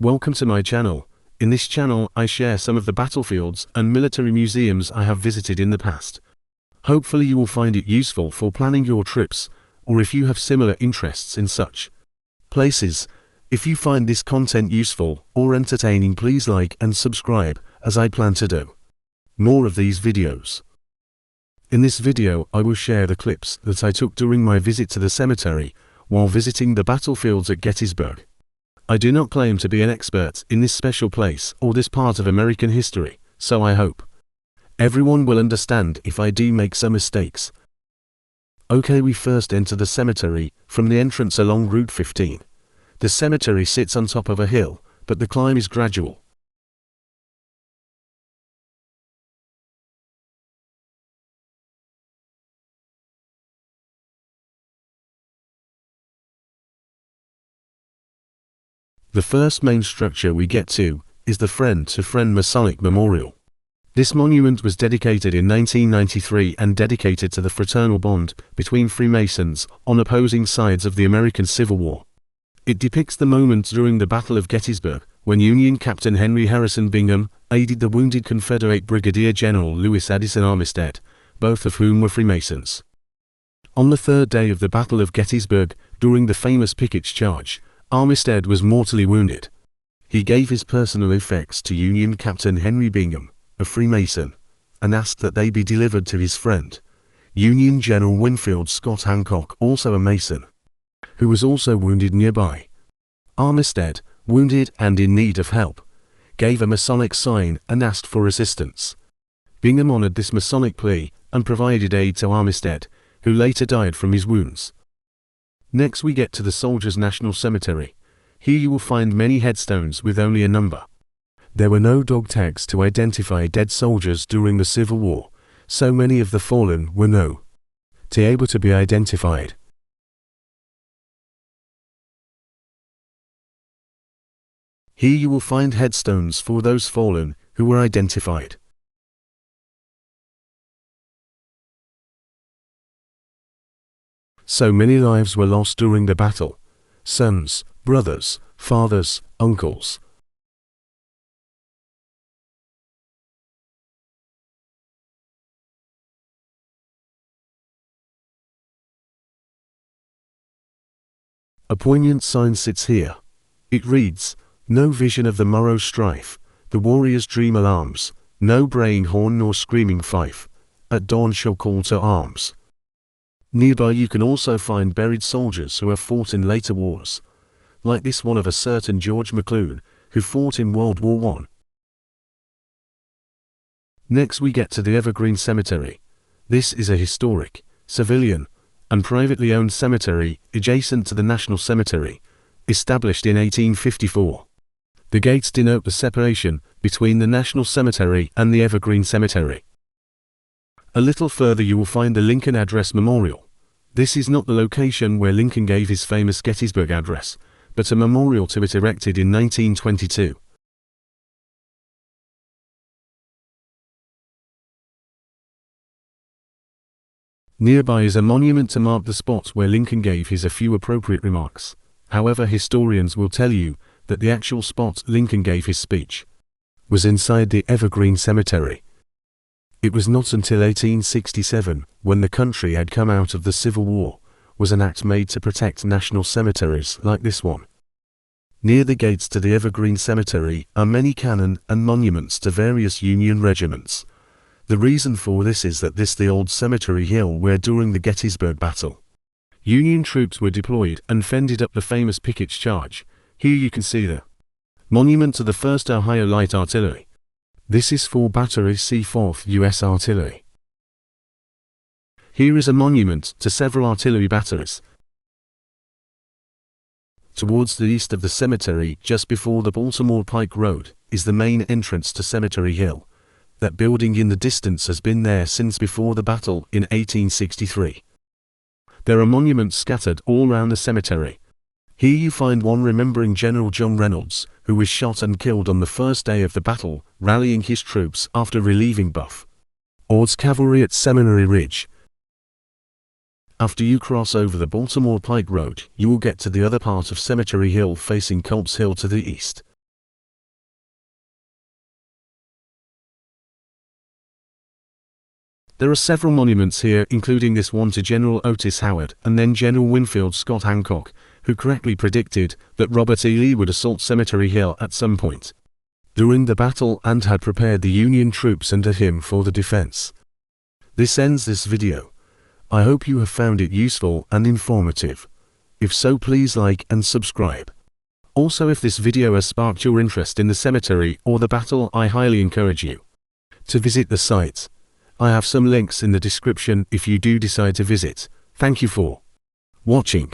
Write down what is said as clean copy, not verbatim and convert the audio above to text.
Welcome to my channel. In this channel, I share some of the battlefields and military museums I have visited in the past. Hopefully you will find it useful for planning your trips, or if you have similar interests in such places. If you find this content useful or entertaining, please like and subscribe, as I plan to do more of these videos. In this video, I will share the clips that I took during my visit to the cemetery while visiting the battlefields at Gettysburg. I do not claim to be an expert in this special place or this part of American history, so I hope everyone will understand if I do make some mistakes. Okay, we first enter the cemetery from the entrance along Route 15. The cemetery sits on top of a hill, but the climb is gradual. The first main structure we get to is the Friend-to-Friend Masonic Memorial. This monument was dedicated in 1993 and dedicated to the fraternal bond between Freemasons on opposing sides of the American Civil War. It depicts the moment during the Battle of Gettysburg, when Union Captain Henry Harrison Bingham aided the wounded Confederate Brigadier General Lewis Addison Armistead, both of whom were Freemasons. On the third day of the Battle of Gettysburg, during the famous Pickett's Charge, Armistead was mortally wounded. He gave his personal effects to Union Captain Henry Bingham, a Freemason, and asked that they be delivered to his friend, Union General Winfield Scott Hancock, also a Mason, who was also wounded nearby. Armistead, wounded and in need of help, gave a Masonic sign and asked for assistance. Bingham honored this Masonic plea and provided aid to Armistead, who later died from his wounds. Next we get to the Soldiers' National Cemetery. Here you will find many headstones with only a number. There were no dog tags to identify dead soldiers during the Civil War, so many of the fallen were not able to be identified. Here you will find headstones for those fallen who were identified. So many lives were lost during the battle: sons, brothers, fathers, uncles. A poignant sign sits here. It reads, "No vision of the morrow's strife, the warrior's dream alarms, no braying horn nor screaming fife, at dawn shall call to arms." Nearby you can also find buried soldiers who have fought in later wars, like this one of a certain George McClellan, who fought in World War I. Next we get to the Evergreen Cemetery. This is a historic, civilian, and privately owned cemetery adjacent to the National Cemetery, established in 1854. The gates denote the separation between the National Cemetery and the Evergreen Cemetery. A little further you will find the Lincoln Address Memorial. This is not the location where Lincoln gave his famous Gettysburg Address, but a memorial to it erected in 1922. Nearby is a monument to mark the spot where Lincoln gave his a few appropriate remarks. However, historians will tell you that the actual spot Lincoln gave his speech was inside the Evergreen Cemetery. It was not until 1867, when the country had come out of the Civil War, was an act made to protect national cemeteries like this one. Near the gates to the Evergreen Cemetery are many cannon and monuments to various Union regiments. The reason for this is that this the old cemetery hill where during the Gettysburg Battle, Union troops were deployed and fended up the famous Pickett's Charge. Here you can see the monument to the 1st Ohio Light Artillery. This is for Battery C 4th U.S. Artillery. Here is a monument to several artillery batteries. Towards the east of the cemetery, just before the Baltimore Pike Road, is the main entrance to Cemetery Hill. That building in the distance has been there since before the battle in 1863. There are monuments scattered all around the cemetery. Here you find one remembering General John Reynolds, who was shot and killed on the first day of the battle, rallying his troops after relieving Buff Ord's cavalry at Seminary Ridge. After you cross over the Baltimore Pike Road, you will get to the other part of Cemetery Hill facing Culp's Hill to the east. There are several monuments here, including this one to General Otis Howard and then General Winfield Scott Hancock, who correctly predicted that Robert E. Lee would assault Cemetery Hill at some point during the battle and had prepared the Union troops under him for the defense. This ends this video. I hope you have found it useful and informative. If so, please like and subscribe. Also, if this video has sparked your interest in the cemetery or the battle, I highly encourage you to visit the site. I have some links in the description if you do decide to visit. Thank you for watching.